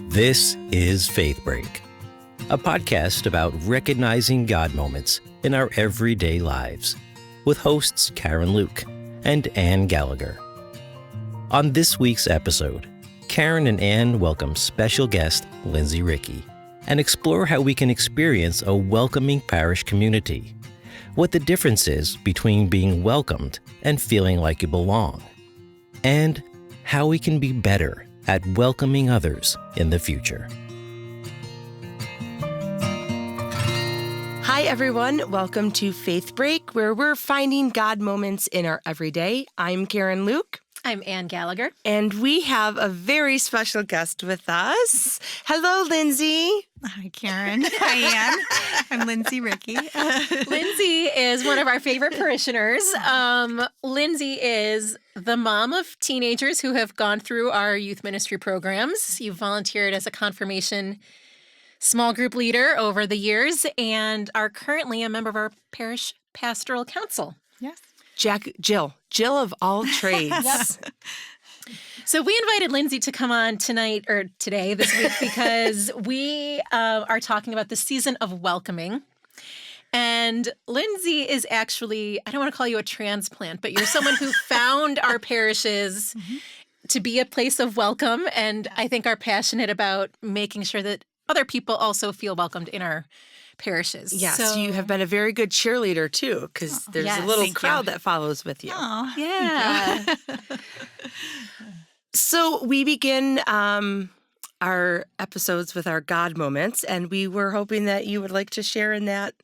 This is Faith Break, a podcast about recognizing God moments in our everyday lives, with hosts Karen Luke and Ann Gallagher. On this week's episode, Karen and Ann welcome special guest Lindsay Rickey and explore how we can experience a welcoming parish community, what the difference is between being welcomed and feeling like you belong, and how we can be better at welcoming others in the future. Hi, everyone. Welcome to Faith Break, where we're finding God moments in our everyday. I'm Karen Luke. I'm Ann Gallagher. And we have a very special guest with us. Hello, Lindsay. Hi, Karen. Hi, Ann. I'm Lindsay Rickey. Lindsay is one of our favorite parishioners. Lindsay is the mom of teenagers who have gone through our youth ministry programs. You volunteered as a confirmation small group leader over the years and are currently a member of our parish pastoral council. Yes. Jill of all trades. So we invited Lindsay to come on this week, because we are talking about the season of welcoming. And Lindsay is actually, I don't want to call you a transplant, but you're someone who found our parishes to be a place of welcome, and I think are passionate about making sure that other people also feel welcomed in our parishes. Yes, so, you have been a very good cheerleader, too, because there's a little crowd that follows with you. Oh, yeah. So we begin our episodes with our God moments, and we were hoping that you would like to share in that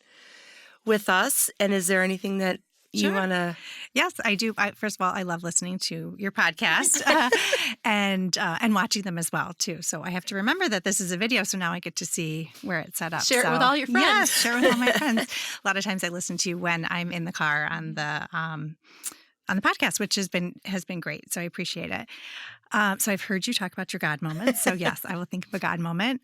with us. And is there anything that you want to? Yes, I do. First of all, I love listening to your podcast and watching them as well, too. So I have to remember that this is a video, so now I get to see where it's set up. Share it with all your friends. Yes, share it with all my friends. A lot of times I listen to you when I'm in the car on the podcast, which has been great. So I appreciate it. So I've heard you talk about your God moments. So yes, I will think of a God moment.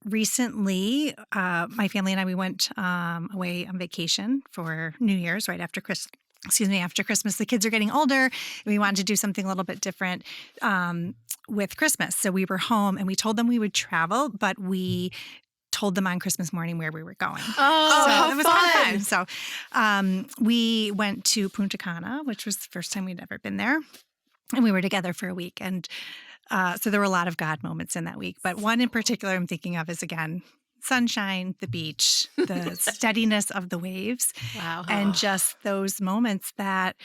Recently, my family and I, we went away on vacation for New Year's right after Christmas. After Christmas. The kids are getting older. We wanted to do something a little bit different with Christmas. So we were home and we told them we would travel, but we told them on Christmas morning where we were going. Oh, so how it was fun. So we went to Punta Cana, which was the first time we'd ever been there. And we were together for a week. And so there were a lot of God moments in that week. But one in particular I'm thinking of is, again, sunshine, the beach, the steadiness of the waves. Wow. And just those moments that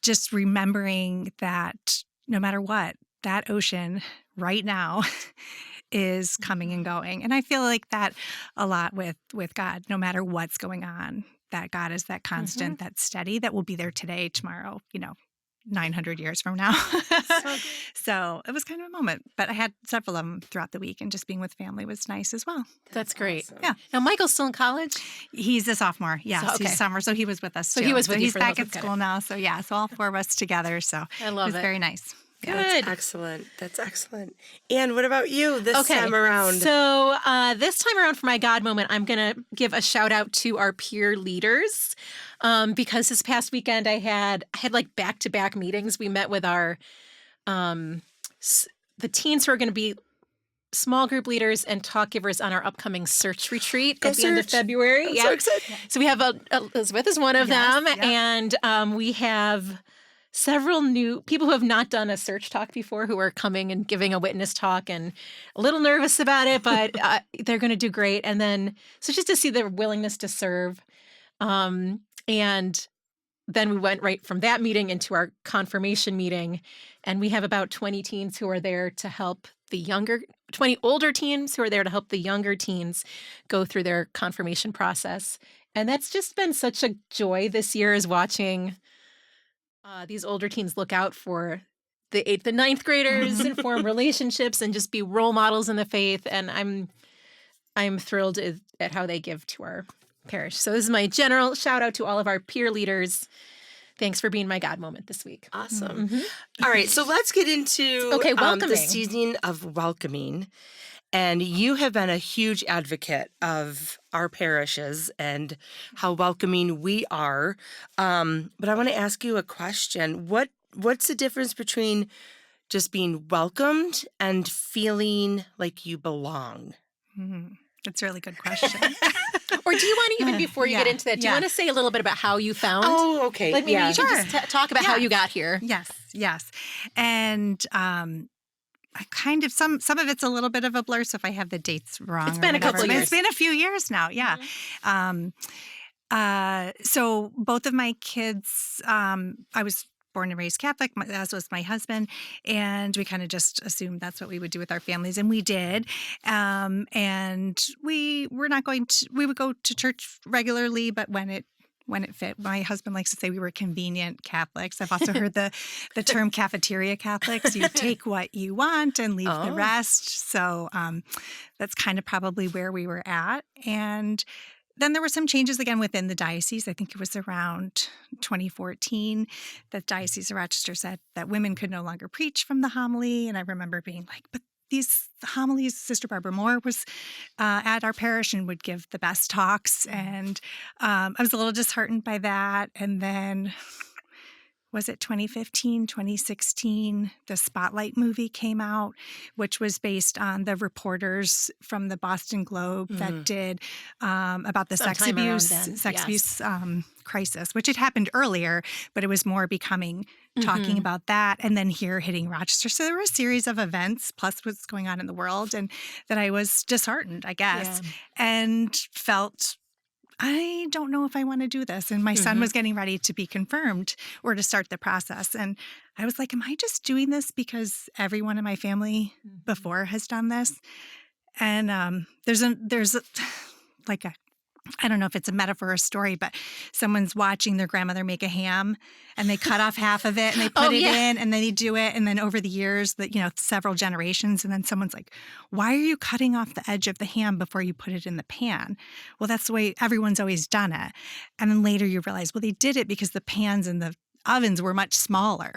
just remembering that no matter what, that ocean right now is coming and going. And I feel like that a lot with God, no matter what's going on, that God is that constant, that steady, that will be there today, tomorrow, 900 years from now. So it was kind of a moment. But I had several of them throughout the week, and just being with family was nice as well. That's great. Awesome. Yeah. Now, Michael's still in college? He's a sophomore. Yes, he's a summer. So he was with us, too. So he was with you he's for back the at school now. So yeah, so all four of us together. So I love it was very nice. Good. That's excellent. That's excellent. And what about you this time around? So this time around for my God moment, I'm going to give a shout out to our peer leaders because this past weekend I had like back-to-back meetings. We met with our the teens who are going to be small group leaders and talk givers on our upcoming search retreat at the end of February. I'm so excited. So we have Elizabeth is one of them, yeah. and we have several new people who have not done a search talk before who are coming and giving a witness talk, and a little nervous about it, but they're going to do great. And then, so just to see their willingness to serve. And then we went right from that meeting into our confirmation meeting, and we have about 20 teens who are there to help 20 older teens who are there to help the younger teens go through their confirmation process. And that's just been such a joy this year, is watching these older teens look out for the 8th and 9th graders and form relationships and just be role models in the faith. And I'm thrilled at how they give to our parish. So this is my general shout out to all of our peer leaders. Thanks for being my God moment this week. Awesome. All right, so let's get into the season of welcoming. And you have been a huge advocate of our parishes and how welcoming we are. But I want to ask you a question. What what's the difference between just being welcomed and feeling like you belong? That's a really good question. Or do you want to, even before you get into that, do you want to say a little bit about how you found? Oh, okay. Like maybe you should just talk about how you got here. Yes. And I kind of, some of it's a little bit of a blur, so if I have the dates wrong. It's been a couple years. It's been a few years now, yeah. So both of my kids, I was born and raised Catholic, as was my husband, and we kind of just assumed that's what we would do with our families, and we did. And we would go to church regularly, but when it fit. My husband likes to say we were convenient Catholics. I've also heard the term cafeteria Catholics. You take what you want and leave the rest. So that's kind of probably where we were at. And then there were some changes again within the diocese. I think it was around 2014 that Diocese of Rochester said that women could no longer preach from the homily. And I remember being like, but these homilies, Sister Barbara Moore was at our parish and would give the best talks. And I was a little disheartened by that. And then, was it 2015, 2016, the Spotlight movie came out, which was based on the reporters from the Boston Globe that did about the sex abuse crisis, which had happened earlier, but it was more becoming talking about that, and then here hitting Rochester. So there were a series of events, plus what's going on in the world, and that I was disheartened, I guess, and felt, I don't know if I want to do this. And my son was getting ready to be confirmed or to start the process. And I was like, am I just doing this because everyone in my family before has done this? And there's I don't know if it's a metaphor or a story, but someone's watching their grandmother make a ham and they cut off half of it and they put it in and then they do it. And then over the years, several generations, and then someone's like, why are you cutting off the edge of the ham before you put it in the pan? Well, that's the way everyone's always done it. And then later you realize, well, they did it because the pans and the ovens were much smaller.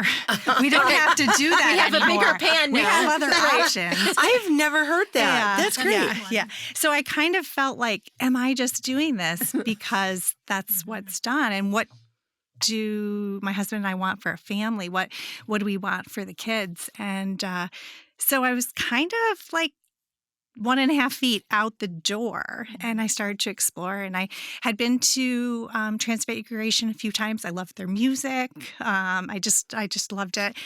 We don't have to do that We have anymore. a bigger pan now. We have other options. I've never heard that. Yeah. That's great. Yeah. So I kind of felt like, am I just doing this because that's what's done? And what do my husband and I want for a family? What do we want for the kids? And so I was kind of like 1.5 feet out the door, and I started to explore. And I had been to Transfiguration a few times. I loved their music. I just loved it.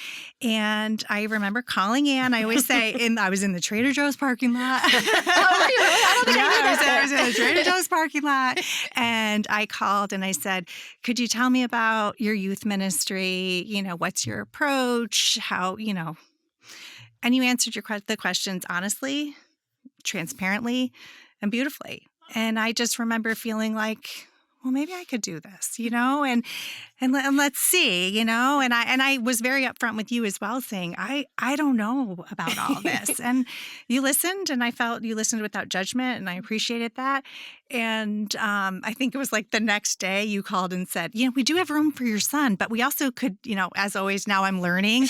And I remember calling Ann. I always say, I was in the Trader Joe's parking lot. Oh, really? I don't think I knew that. I was in the Trader Joe's parking lot, and I called and I said, "Could you tell me about your youth ministry? What's your approach? How?" And you answered the questions honestly, transparently, and beautifully. And I just remember feeling like, well, maybe I could do this, and let's see, and I was very upfront with you as well, saying, I don't know about all this. And you listened, and I felt you listened without judgment, and I appreciated that. And I think it was like the next day you called and said, we do have room for your son, but we also could, as always, now I'm learning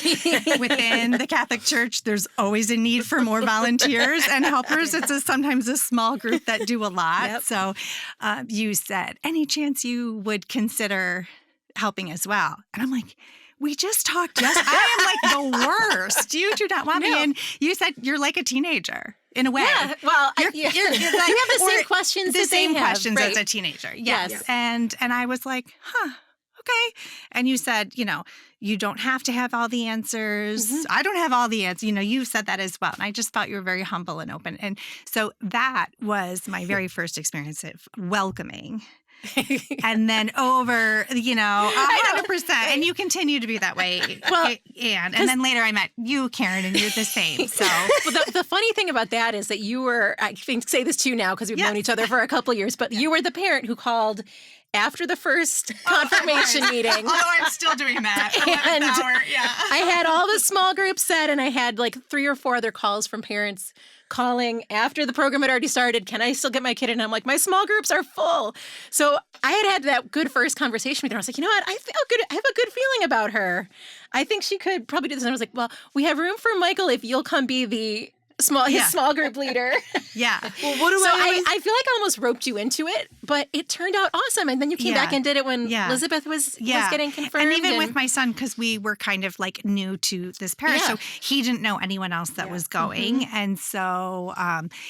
within the Catholic Church, there's always a need for more volunteers and helpers. It's sometimes a small group that do a lot. Yep. So you said, any chance you would consider helping as well? And I'm like, we just talked yesterday. I am like the worst. You do not want me. And you said you're like a teenager in a way. Yeah. Well, you're like, you have the same questions. The same have, questions right? as a teenager. Yes. Yes. And I was like, okay. And you said, you don't have to have all the answers. I don't have all the answers. You said that as well. And I just thought you were very humble and open. And so that was my very first experience of welcoming. And then over, 100%. And you continue to be that way, Anne. And then later I met you, Karen, and you're the same. So, well, the funny thing about that is that you were, I think, say this too now because we've known each other for a couple of years, but you were the parent who called after the first confirmation meeting. Although I'm still doing that. And I had all the small groups set, and I had like 3 or 4 other calls from parents calling after the program had already started. Can I still get my kid in? And I'm like, my small groups are full. So I had that good first conversation with her. I was like, you know what? I have a good feeling about her. I think she could probably do this. And I was like, well, we have room for Michael if you'll come be the his small group leader. Yeah. Well, what do So I always... I feel like I almost roped you into it, but it turned out awesome. And then you came back and did it when Elizabeth was getting confirmed. And even with my son, because we were kind of like new to this parish, so he didn't know anyone else that was going. And so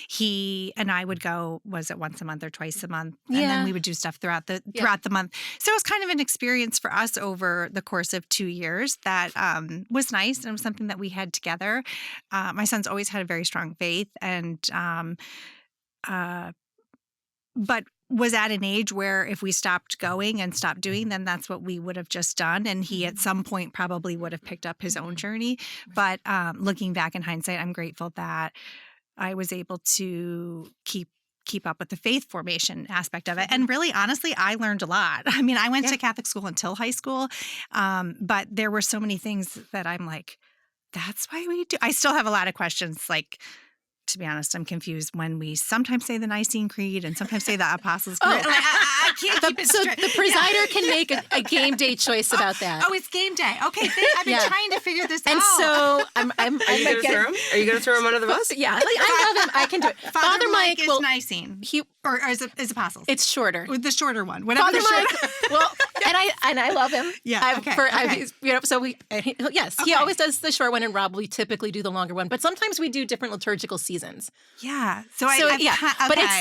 he and I would go, was it once a month or twice a month? And then we would do stuff throughout the month. So it was kind of an experience for us over the course of 2 years that was nice. And it was something that we had together. My son's always had a very strong faith and but was at an age where if we stopped going and stopped doing, then that's what we would have just done. And he at some point probably would have picked up his own journey. But looking back in hindsight, I'm grateful that I was able to keep up with the faith formation aspect of it. And really, honestly, I learned a lot. I mean, I went to Catholic school until high school, but there were so many things that I'm like, that's why we do. I still have a lot of questions. Like, to be honest, I'm confused when we sometimes say the Nicene Creed and sometimes say the Apostles' Creed. I can't keep it straight. So the presider can make a game day choice about that. Oh, it's game day. Okay, I've been trying to figure this out. And so Are you going to throw him under the bus? Yeah, I love him. I can do it. Father Mike is Nicene. Or is Apostles? It's shorter. Or the shorter one. Whatever Father the Mike. Well, and I love him. Yeah. So he always does the short one, and Rob, we typically do the longer one. But sometimes we do different liturgical seasons. Yeah. But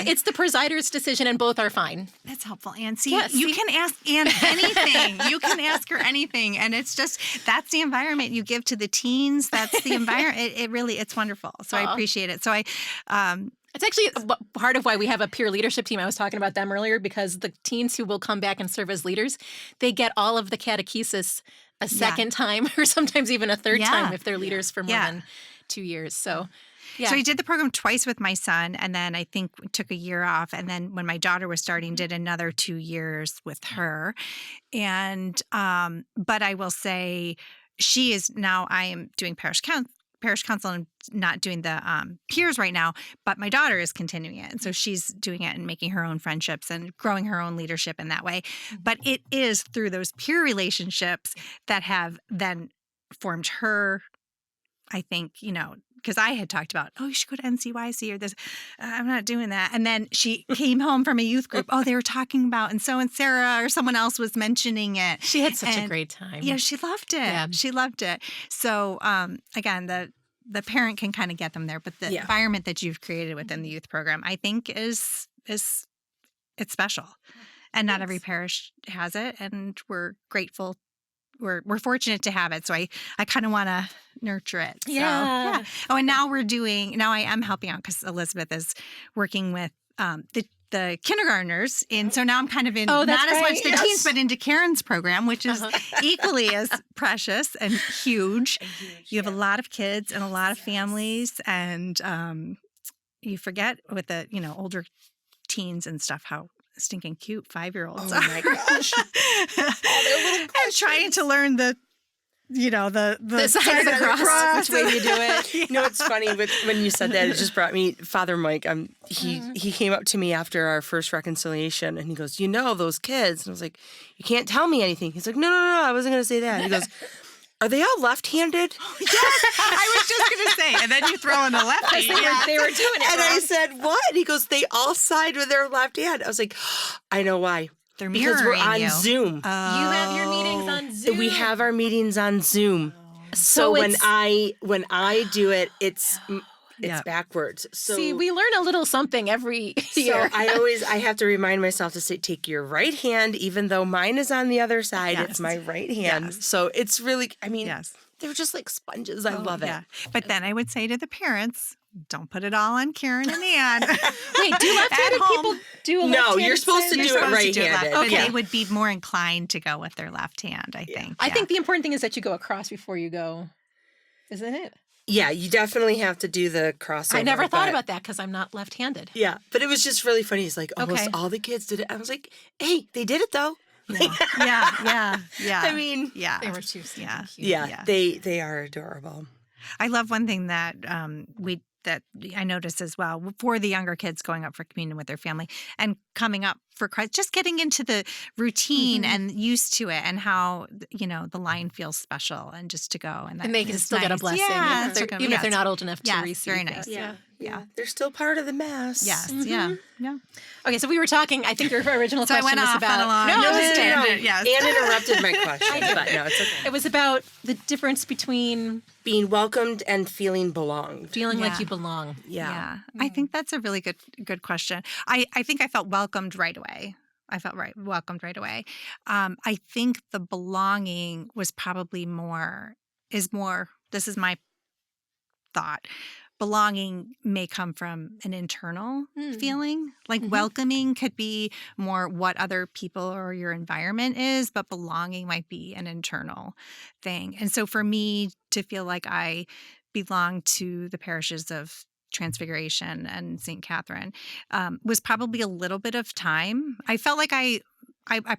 it's the presider's decision, and both are fine. That's helpful. And you can ask Anne anything. You can ask her anything, and it's just that's the environment you give to the teens. That's the environment. It's wonderful. So I appreciate it. So It's actually part of why we have a peer leadership team. I was talking about them earlier because the teens who will come back and serve as leaders, they get all of the catechesis a second time or sometimes even a third time if they're leaders for more than 2 years. So, So I did the program twice with my son, and then I think took a year off. And then when my daughter was starting, did another 2 years with her. And but I will say she is now, I am doing parish council and not doing the peers right now, but my daughter is continuing it. And so she's doing it and making her own friendships and growing her own leadership in that way. But it is through those peer relationships that have then formed her, I think, because I had talked about, you should go to NCYC or this. I'm not doing that. And then she came home from a youth group. They were talking about, and Sarah or someone else was mentioning it. She had such a great time. Yeah, she loved it. Yeah. She loved it. So again, the parent can kind of get them there, but the environment that you've created within the youth program, I think is it's special. And not every parish has it, and we're grateful. We're fortunate to have it. So I kind of want to nurture it. So, yeah. Oh, and now I am helping out because Elizabeth is working with the kindergartners. And so now I'm kind of in not as much the teens, but into Karen's program, which is equally as precious and huge. You have a lot of kids and a lot of families. And you forget with the, older teens and stuff, how stinking cute 5-year-olds are. Oh my gosh. And trying to learn the sign of the cross, which way you do it. It's funny when you said that, it just brought me Father Mike. He came up to me after our first reconciliation and he goes, those kids. And I was like, you can't tell me anything. He's like, no, I wasn't going to say that. He goes, are they all left-handed? Yes, I was just going to say. And then you throw in the lefty. They were doing it and wrong. I said, what? He goes, they all side with their left hand. I was like, I know why. They're mirroring because we're on you. Zoom. You have your meetings on Zoom. We have our meetings on Zoom. So when I do it, it's backwards. So see, we learn a little something every year. So I have to remind myself to say, take your right hand, even though mine is on the other side. It's my right hand. Yes. So it's really, they're just like sponges. I love it. Yeah. But then I would say to the parents, don't put it all on Karen and Ann. Wait, do left-handed people do a left-handed No, you're supposed to do it right-handed. But they would be more inclined to go with their left hand, I think. I think the important thing is that you go across before you go, isn't it? Yeah, you definitely have to do the crossover. I never thought about that because I'm not left-handed. Yeah, but it was just really funny. He's like, almost all the kids did it. I was like, hey, they did it though. Yeah. I mean, They were too cute. Yeah, they are adorable. I love one thing that that I noticed as well for the younger kids going up for communion with their family and coming up for Christ, just getting into the routine and used to it, and how, the line feels special, and just to go. And they can still get a blessing, Yeah, even if they're not old enough to yes, receive very nice. it. Yeah. They're still part of the Mass. Yes, yeah. Okay, so we were talking, I think your original So I question went was off about... on a long tangent. Yes. Anne interrupted my question, but no, it's okay. It was about the difference between Being welcomed and feeling belonged. feeling Yeah. like you belong. Yeah. I think that's a really good question. I think I felt welcomed right away. Welcomed right away. I think the belonging was probably more, this is my thought. Belonging may come from an internal feeling. Like welcoming could be more what other people or your environment is, but belonging might be an internal thing. And so for me to feel like I belong to the parishes of Transfiguration and St. Catherine was probably a little bit of time. I felt like I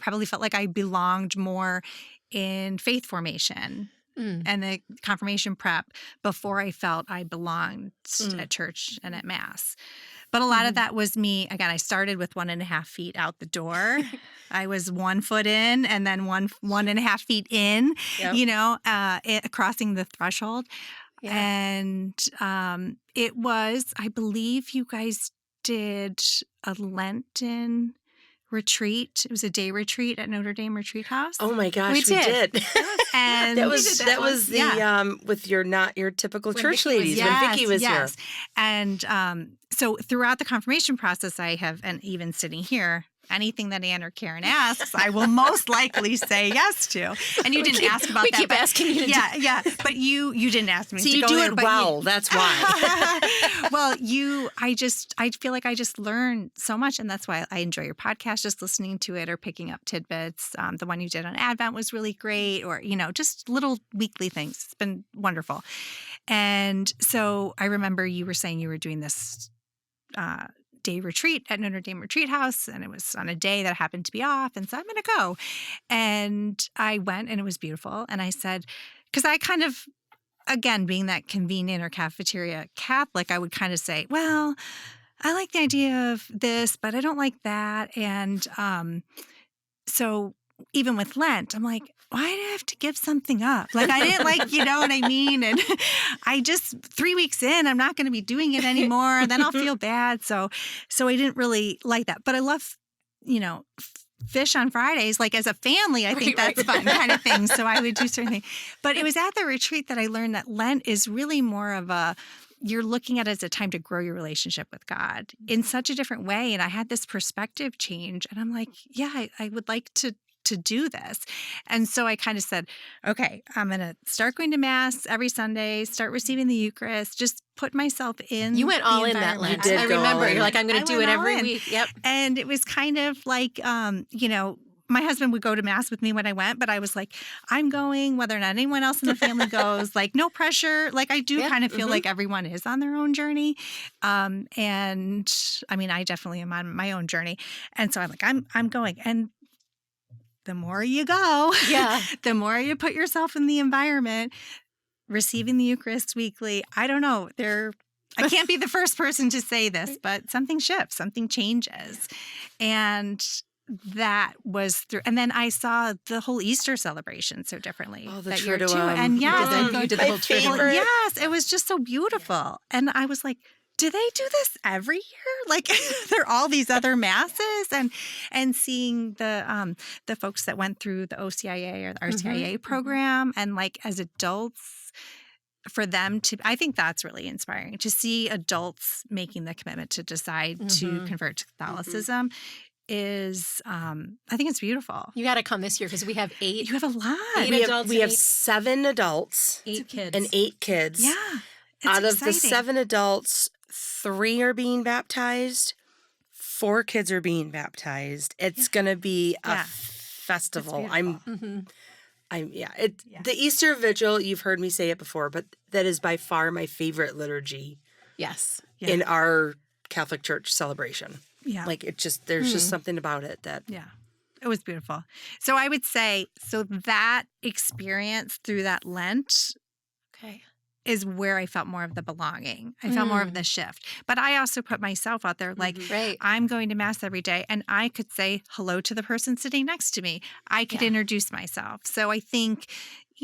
probably felt like I belonged more in faith formation and the confirmation prep before I felt I belonged at church and at Mass. But a lot of that was me. Again, I started with 1.5 feet out the door. I was 1 foot in, and then 1.5 feet in, crossing the threshold. Yeah. And it was, I believe you guys did a Lenten retreat. It was a day retreat at Notre Dame Retreat House. Oh my gosh, we did. And that was the with your not your typical church ladies when Vicki was here. And so throughout the confirmation process, and even sitting here, anything that Anne or Karen asks, I will most likely say yes to. And you didn't ask about that. We keep asking you to Yeah. But you didn't ask me so to you go do there, it well. That's why. Well, I feel like I just learned so much. And that's why I enjoy your podcast, just listening to it or picking up tidbits. The one you did on Advent was really great, or, just little weekly things. It's been wonderful. And so I remember you were saying you were doing this day retreat at Notre Dame Retreat House, and it was on a day that happened to be off, and so I'm going to go. And I went, and it was beautiful. And I said, because I kind of, again, being that convenient or cafeteria Catholic, I would kind of say, well, I like the idea of this, but I don't like that. And so even with Lent, I'm like, why do I have to give something up? Like, I didn't like, you know what I mean? And I just, 3 weeks in, I'm not going to be doing it anymore. Then I'll feel bad. So I didn't really like that. But I love, fish on Fridays. Like, as a family, I think that's fun kind of thing. So I would do certain things. But it was at the retreat that I learned that Lent is really more of you're looking at it as a time to grow your relationship with God in such a different way. And I had this perspective change. And I'm like, yeah, I would like to do this. And so I kind of said, okay, I'm going to start going to Mass every Sunday, start receiving the Eucharist, just put myself in. You went all in that Lent. I remember. You're like, I'm going to do it every week. Yep. And it was kind of like, my husband would go to Mass with me when I went, but I was like, I'm going, whether or not anyone else in the family goes, like, no pressure. Like, I do kind of feel like everyone is on their own journey. And I mean, I definitely am on my own journey. And so I'm like, I'm going. And the more you go, the more you put yourself in the environment, receiving the Eucharist weekly. I don't know. I can't be the first person to say this, but something shifts, something changes. And that was through. And then I saw the whole Easter celebration so differently. Oh, the that year too. Triduum. And you did the whole Triduum. Yes, it was just so beautiful. And I was like, do they do this every year? Like, there are all these other masses, and seeing the folks that went through the OCIA or the RCIA program, and like as adults, for them to, I think that's really inspiring to see adults making the commitment to decide to convert to Catholicism. Is I think it's beautiful. You got to come this year because we have 8. You have a lot. 8 adults. We have 7 adults, 8 kids, and 8 kids. Yeah. Out of the 7 adults, 3 are being baptized, 4 kids are being baptized. It's going to be a festival. The Easter Vigil, you've heard me say it before, but that is by far my favorite liturgy. Yes. In our Catholic Church celebration. Yeah. Like, there's just something about it that. Yeah. It was beautiful. So I would say, that experience through that Lent. Okay. is where I felt more of the belonging. I felt more of the shift. But I also put myself out there like, Right. I'm going to Mass every day, and I could say hello to the person sitting next to me. I could introduce myself. So I think,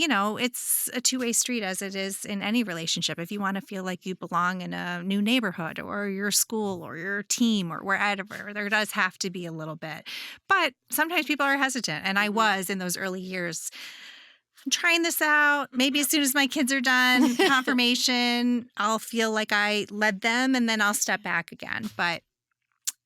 it's a two-way street, as it is in any relationship. If you want to feel like you belong in a new neighborhood or your school or your team or wherever, there does have to be a little bit. But sometimes people are hesitant, and I was in those early years. I'm trying this out. Maybe as soon as my kids are done, confirmation, I'll feel like I led them, and then I'll step back again. But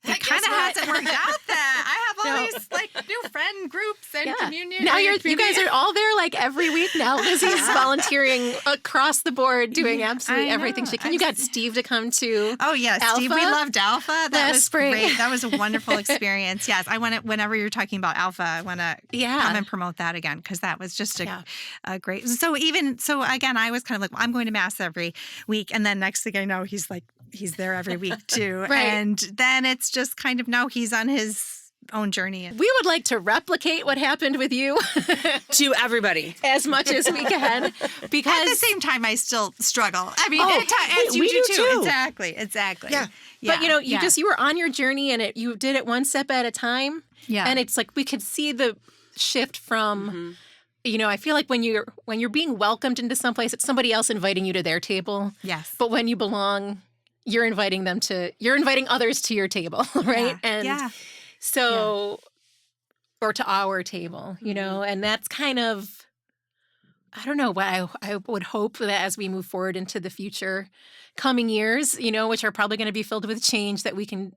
it kind of hasn't worked out that. I have all these new friend groups and communion. Now you guys are all there every week now. Lizzie's volunteering across the board, doing absolutely everything she can. You got Steve to come to. Oh yeah, Alpha. Steve, we loved Alpha. That was spring. Great. That was a wonderful experience. Yes, I want to. Whenever you're talking about Alpha, I want to come and promote that again, because that was just a great. So again, I was kind of like, I'm going to Mass every week, and then next thing I know, he's there every week too, Right. and then it's just kind of now he's on his own journey. We would like to replicate what happened with you To everybody. as much as we can, because At the same time, I still struggle. I mean, as we you do do too. Exactly. Yeah. But you were on your journey, and you did it one step at a time. Yeah. And it's like we could see the shift from I feel like when you're being welcomed into someplace, it's somebody else inviting you to their table. Yes. But when you belong, you're inviting others to your table, right? Yeah. And so or to our table, and that's kind of, I don't know, what I would hope that as we move forward into the future coming years, which are probably going to be filled with change, that we can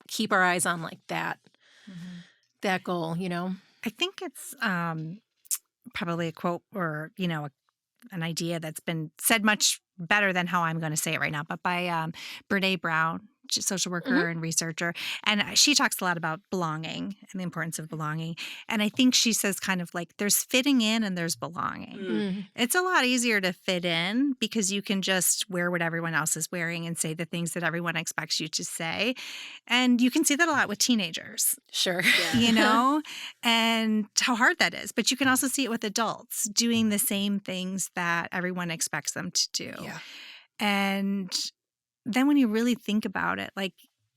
keep our eyes on like that, that goal, I think it's probably a quote or, an idea that's been said much better than how I'm going to say it right now, but by Brene Brown, she's a social worker and researcher. And she talks a lot about belonging and the importance of belonging. And I think she says kind of like there's fitting in and there's belonging. It's a lot easier to fit in because you can just wear what everyone else is wearing and say the things that everyone expects you to say. And you can see that a lot with teenagers. Sure. And how hard that is. But you can also see it with adults doing the same things that everyone expects them to do. Yeah. And then when you really think about it,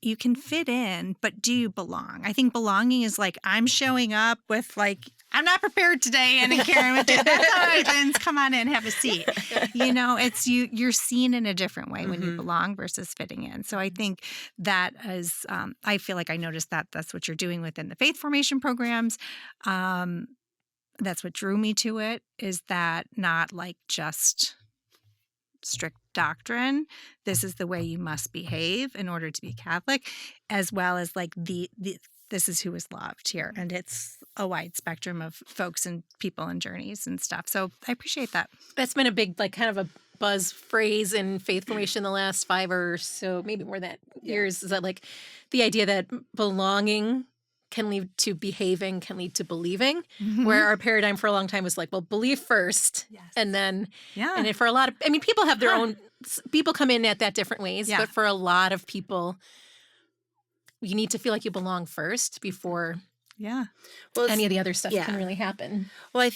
you can fit in, but do you belong? I think belonging is I'm showing up with I'm not prepared today, and then Karen would do that's all right, Vince, come on in, have a seat. It's you're seen in a different way when you belong versus fitting in. So I think that is, I feel like I noticed that that's what you're doing within the faith formation programs. That's what drew me to it, is that not just strict doctrine. This is the way you must behave in order to be Catholic, as well as this is who is loved here. And it's a wide spectrum of folks and people and journeys and stuff. So I appreciate that. That's been a big, kind of a buzz phrase in faith formation the last 5 or so, maybe more than years, is that the idea that belonging can lead to behaving, can lead to believing, where our paradigm for a long time was believe first, and then, and for a lot of, people have their own, people come in at that different ways, but for a lot of people, you need to feel like you belong first before any of the other stuff can really happen. Well,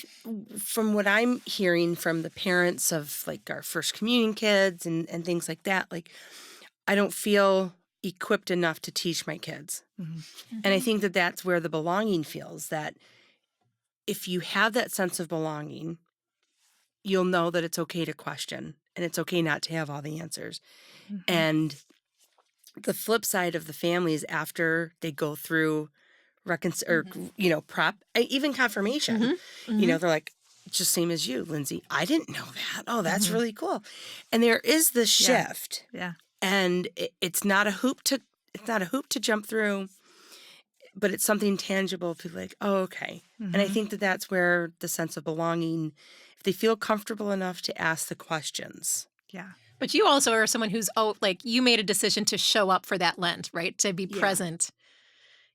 from what I'm hearing from the parents of our first communion kids and things like that, I don't feel equipped enough to teach my kids. And I think that that's where the belonging feels, that if you have that sense of belonging, you'll know that it's okay to question and it's okay not to have all the answers. And the flip side of the family is after they go through prep, even confirmation, they're like, just same as you, Lindsay. I didn't know that. Oh, that's really cool. And there is this shift. Yeah. And it's not a hoop to jump through, but it's something tangible to oh, okay. And I think that that's where the sense of belonging, if they feel comfortable enough to ask the questions. Yeah. But you also are someone who's, you made a decision to show up for that Lent, right? To be present.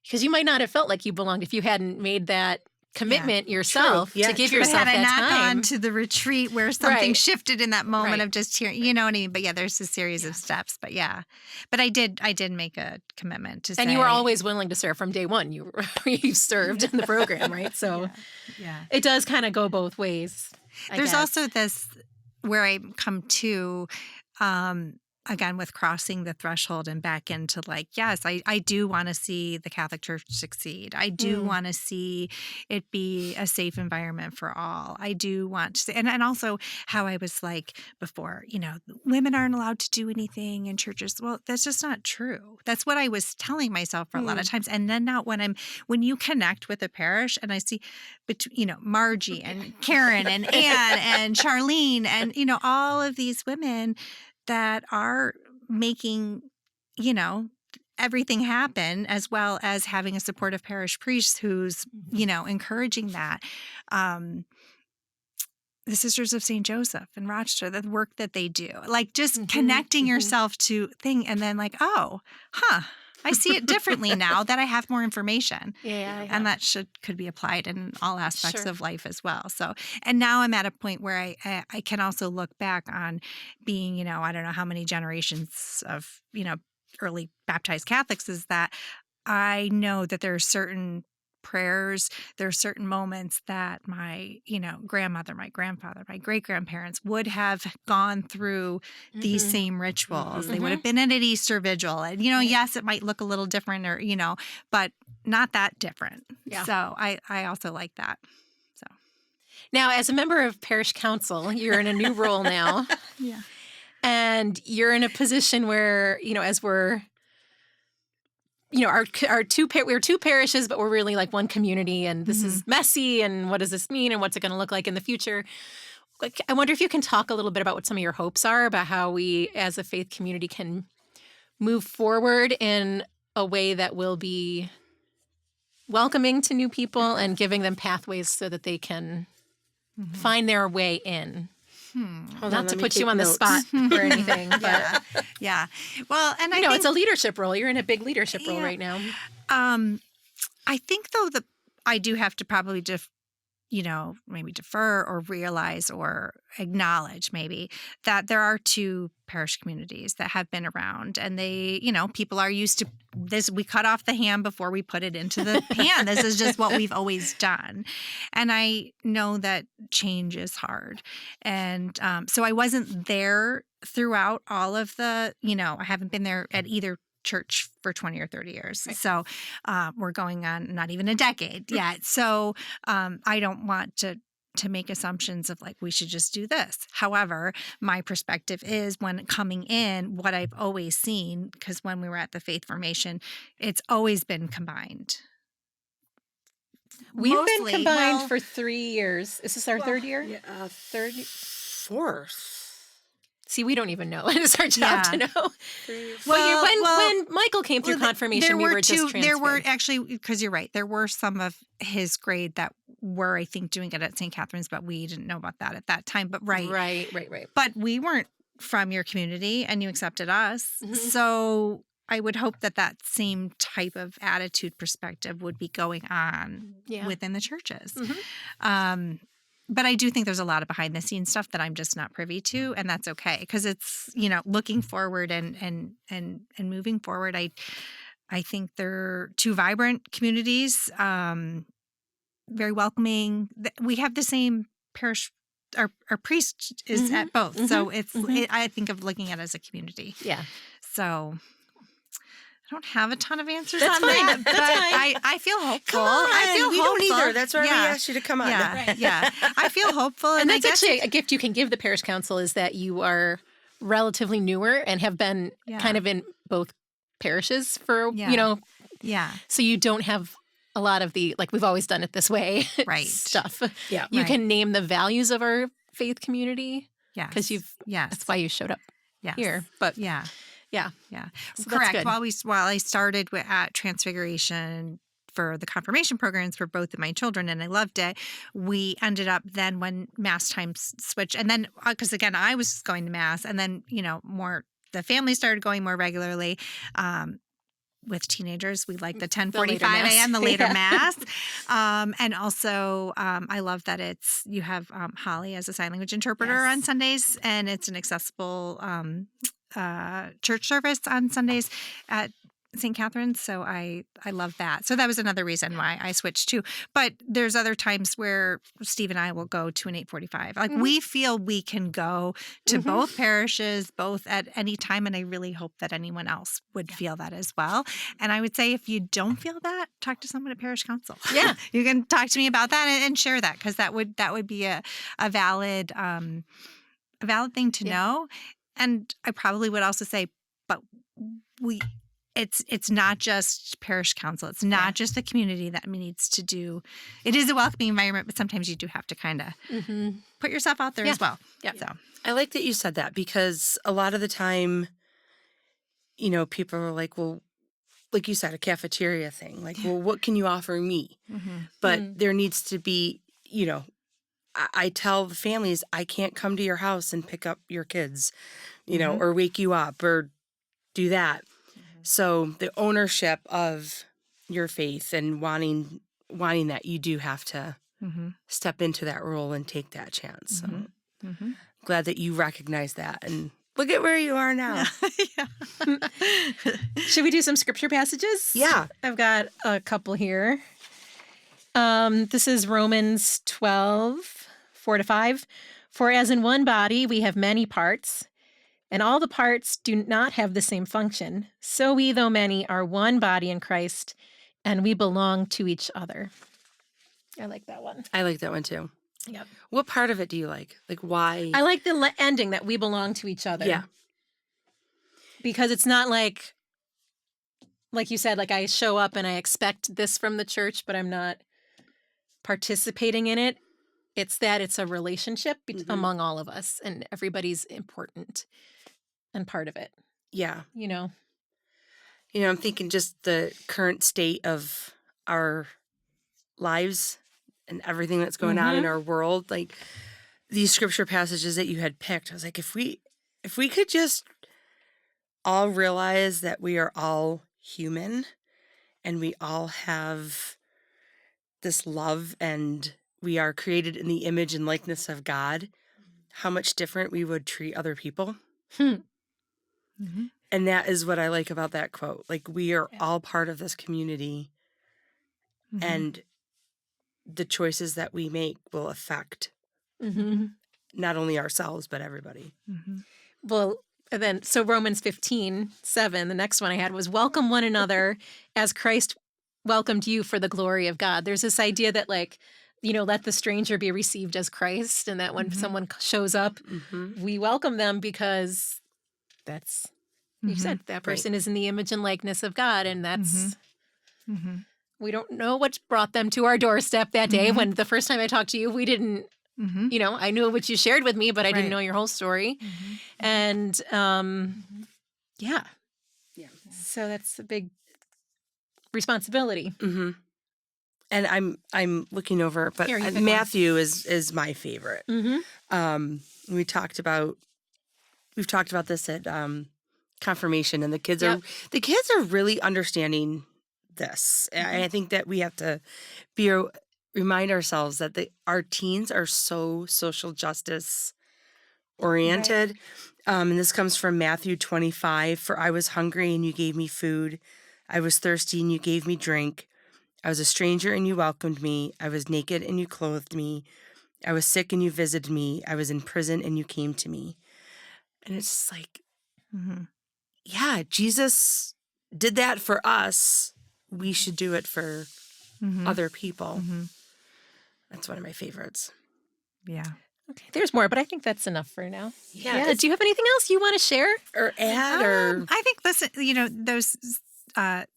Because you might not have felt like you belonged if you hadn't made that commitment yourself to give yourself had that I not time. gone to the retreat where something shifted in that moment of just hearing, you know what I mean? But there's a series of steps. But but I did make a commitment to say. And you were always willing to serve from day one. You served in the program, right? So it does kind of go both ways. There's also this where I come to, again, with crossing the threshold and back into like, yes, I do want to see the Catholic Church succeed. I do want to see it be a safe environment for all. I do want to see, and also how I was like before, women aren't allowed to do anything in churches. Well, that's just not true. That's what I was telling myself for a lot of times. And then now when you connect with a parish and I see, Margie and Karen and Anne and Charlene and, all of these women that are making, everything happen, as well as having a supportive parish priest who's, encouraging that. The Sisters of St. Joseph in Rochester, the work that they do, like just connecting yourself to thing and then like, I see it differently now that I have more information. Yeah. And that could be applied in all aspects of life as well. So, and now I'm at a point where I can also look back on being, I don't know how many generations of, early baptized Catholics, is that I know that there are certain prayers, there are certain moments that my, grandmother, my grandfather, my great-grandparents would have gone through these same rituals. They would have been at an Easter vigil. And, yes, it might look a little different or, but not that different. Yeah. So I also like that. So Now, as a member of parish council, you're in a new role now. Yeah. And you're in a position where, as we're we're two parishes, but we're really like one community, and this is messy. And what does this mean? And what's it going to look like in the future? Like, I wonder if you can talk a little bit about what some of your hopes are about how we, as a faith community, can move forward in a way that will be welcoming to new people and giving them pathways so that they can find their way in. Not to put you on the spot or anything, but yeah. Well, and I think it's a leadership role. You're in a big leadership role right now. I think though that I do have to probably maybe defer or realize or acknowledge maybe that there are two parish communities that have been around, and they, people are used to this. We cut off the ham before we put it into the pan. This is just what we've always done. And I know that change is hard. And so I wasn't there throughout all of the, I haven't been there at either church for 20 or 30 years. Right. So we're going on not even a decade yet. So I don't want to make assumptions of like, we should just do this. However, my perspective is when coming in, what I've always seen, because when we were at the faith formation, it's always been combined. We've been combined for 3 years. Is this our third year? Yeah, Fourth. See, we don't even know. It's our job to know. When Michael came through confirmation, we were just transferred. There were actually, because you're right, there were some of his grade that were, I think, doing it at St. Catherine's, but we didn't know about that at that time. But Right. But we weren't from your community, and you accepted us. So I would hope that same type of attitude perspective would be going on within the churches. But I do think there's a lot of behind the scenes stuff that I'm just not privy to, and that's okay, because it's, looking forward and moving forward. I think they're two vibrant communities, very welcoming. We have the same parish. Our priest is at both, so it's. I think of looking at it as a community. Yeah. So I don't have a ton of answers That's on fine. that, but That's fine. I feel hopeful. Come on, I feel we hopeful. don't either. That's why we asked you to come on. Yeah. I feel hopeful, And I that's guess actually a gift you can give the parish council, is that you are relatively newer and have been kind of in both parishes for, so you don't have a lot of the, like, we've always done it this way stuff. Yeah. You can name the values of our faith community. Yes. Because that's why you showed up here. But Yeah. So Correct. that's good. While I started at Transfiguration for the confirmation programs for both of my children, and I loved it, we ended up then when Mass times switched, and then because again I was going to Mass, and then the family started going more regularly. With teenagers, we like the 10:45 a.m., the later Mass. And also, I love that you have Holly as a sign language interpreter on Sundays, and it's an accessible church service on Sundays at St. Catherine's, so I love that. So that was another reason why I switched too. But there's other times where Steve and I will go to an 8:45. Like we feel we can go to both parishes, both at any time, and I really hope that anyone else would feel that as well. And I would say if you don't feel that, talk to someone at parish council. Yeah. You can talk to me about that and share that, because that would be a valid thing to know. And I probably would also say, but it's not just parish council. It's not just the community that needs to do. It is a welcoming environment, but sometimes you do have to kind of put yourself out there as well. Yeah. So I like that you said that, because a lot of the time, people are like, well, like you said, a cafeteria thing. Like, well, what can you offer me? But there needs to be, I tell the families, I can't come to your house and pick up your kids, or wake you up or do that. So the ownership of your faith and wanting that, you do have to step into that role and take that chance. So glad that you recognize that, and look at where you are now. Should we do some scripture passages? Yeah. I've got a couple here. This is Romans 12, 4-5. For as in one body we have many parts, and all the parts do not have the same function, so we, though many, are one body in Christ, and we belong to each other. I like that one. I like that one too. Yep. What part of it do you like? Like, why? I like the ending, that we belong to each other. Yeah. Because it's not like you said, like I show up and I expect this from the church, but I'm not participating in it. It's that it's a relationship among all of us, and everybody's important and part of it. Yeah. I'm thinking just the current state of our lives and everything that's going on in our world. Like these scripture passages that you had picked, I was like, if we could just all realize that we are all human and we all have this love and we are created in the image and likeness of God, how much different we would treat other people. And that is what I like about that quote. Like, we are all part of this community, and the choices that we make will affect not only ourselves, but everybody. Well, and then, so Romans 15:7, the next one I had was, welcome one another as Christ welcomed you for the glory of God. There's this idea that, like, let the stranger be received as Christ, and that when someone shows up, we welcome them because that's, you said, that person is in the image and likeness of God, and that's, we don't know what brought them to our doorstep that day. When the first time I talked to you, we didn't, I knew what you shared with me, but I didn't know your whole story. And yeah. So that's a big responsibility. And I'm looking over, but Here, you pick Matthew is my favorite. We've talked about this at confirmation, and the kids are really understanding this. And I think that we have to remind ourselves that our teens are so social justice oriented. And this comes from Matthew 25. For I was hungry and you gave me food. I was thirsty and you gave me drink. I was a stranger and you welcomed me. I was naked and you clothed me. I was sick and you visited me. I was in prison and you came to me. And it's just like, yeah, Jesus did that for us. We should do it for other people. That's one of my favorites. Yeah. Okay, there's more, but I think that's enough for now. Yeah. Do you have anything else you want to share Or add or I think those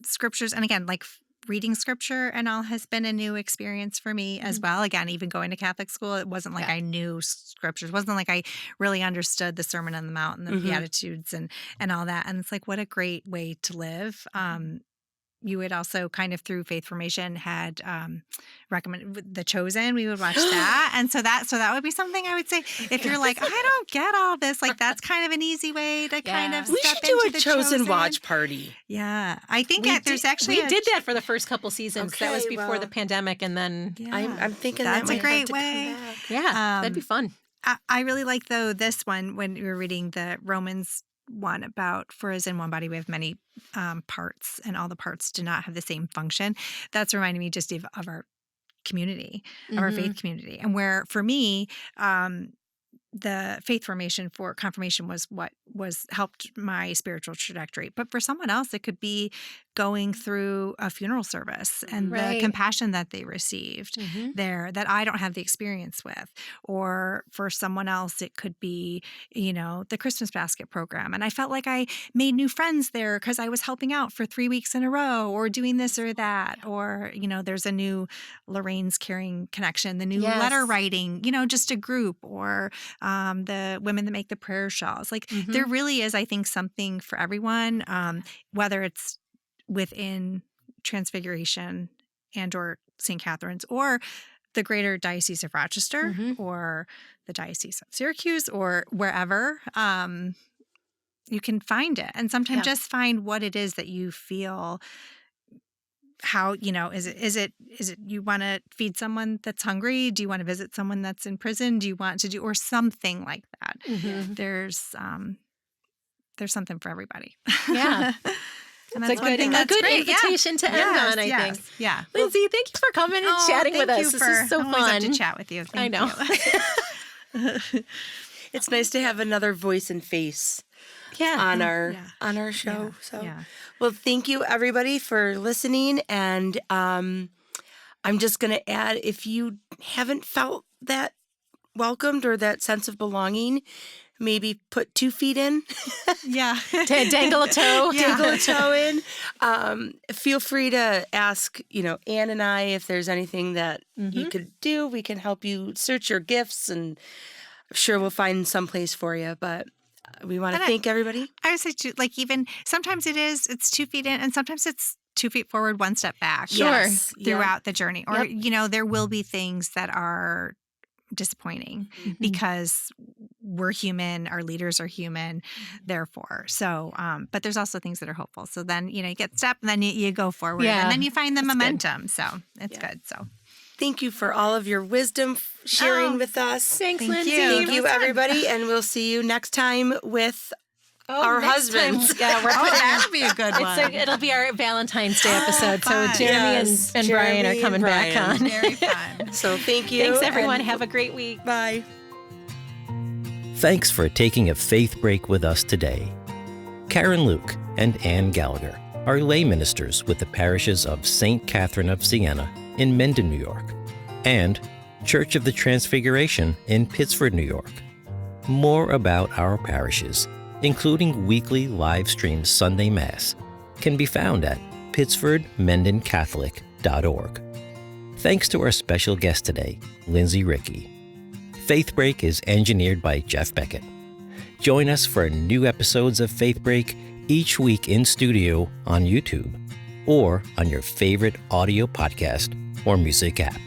scriptures, and again, like reading scripture and all has been a new experience for me as well. Again, even going to Catholic school, it wasn't like I knew scriptures. It wasn't like I really understood the Sermon on the Mount and the Beatitudes and all that. And it's like, what a great way to live. You would also kind of through Faith Formation had recommended The Chosen. We would watch that. And so that would be something I would say, if you're like, I don't get all this, like that's kind of an easy way to kind of we step should do into a The Chosen watch party. Yeah. I think there's actually we did that for the first couple seasons. That was Okay, before the pandemic, and then I'm thinking that's that a great way. that'd be fun. I really like, though, this one when we were reading the Romans one about, for as in one body we have many parts, and all the parts do not have the same function. That's reminding me just of our community, of our faith community. And where, for me, the faith formation for confirmation was what helped my spiritual trajectory. But for someone else, it could be going through a funeral service and the compassion that they received there that I don't have the experience with. Or for someone else, it could be, the Christmas basket program. And I felt like I made new friends there because I was helping out for 3 weeks in a row, or doing this or that. Or, there's a new Lorraine's Caring Connection, the new letter writing, just a group, or the women that make the prayer shawls. Like there really is, I think, something for everyone, whether it's within Transfiguration and or St. Catherine's, or the greater Diocese of Rochester, or the Diocese of Syracuse, or wherever, you can find it. And sometimes just find what it is that you feel. How, is it you want to feed someone that's hungry? Do you want to visit someone that's in prison? Do you want to do, or something like that? There's something for everybody. Yeah. And it's a good invitation to end on, I think. Yeah. Lindsay, thank you for coming and chatting with us. This is so fun. Always love to chat with you. Thank you. It's nice to have another voice and face on our show. Well, thank you everybody for listening. And I'm just going to add, if you haven't felt that welcomed or that sense of belonging, maybe put 2 feet in. Dangle a toe. Dangle a toe in. Feel free to ask, Ann and I, if there's anything that you could do. We can help you search your gifts, and I'm sure we'll find some place for you. But we want to thank everybody. I would say, too, like, even sometimes it's 2 feet in, and sometimes it's 2 feet forward, 1 step back. Throughout the journey. Or, there will be things that are disappointing because we're human, our leaders are human, therefore. So, but there's also things that are hopeful. So then, you get step, and then you go forward, and then you find the momentum. Good. So it's good. So thank you for all of your wisdom sharing with us. Thanks, Lindsay. Thank you, everybody. And we'll see you next time with our husbands. That'll be a good one. It'll be our Valentine's Day episode. So Jeremy and Brian are coming back on. Very fun. So thank you. Thanks, everyone. Have a great week. Bye. Thanks for taking a faith break with us today. Karen Luke and Ann Gallagher are lay ministers with the parishes of St. Catherine of Siena in Mendon, New York, and Church of the Transfiguration in Pittsford, New York. More about our parishes, including weekly live-streamed Sunday Mass, can be found at pittsfordmendoncatholic.org. Thanks to our special guest today, Lindsay Rickey. Faith Break is engineered by Jeff Beckett. Join us for new episodes of Faith Break each week in studio on YouTube or on your favorite audio podcast or music app.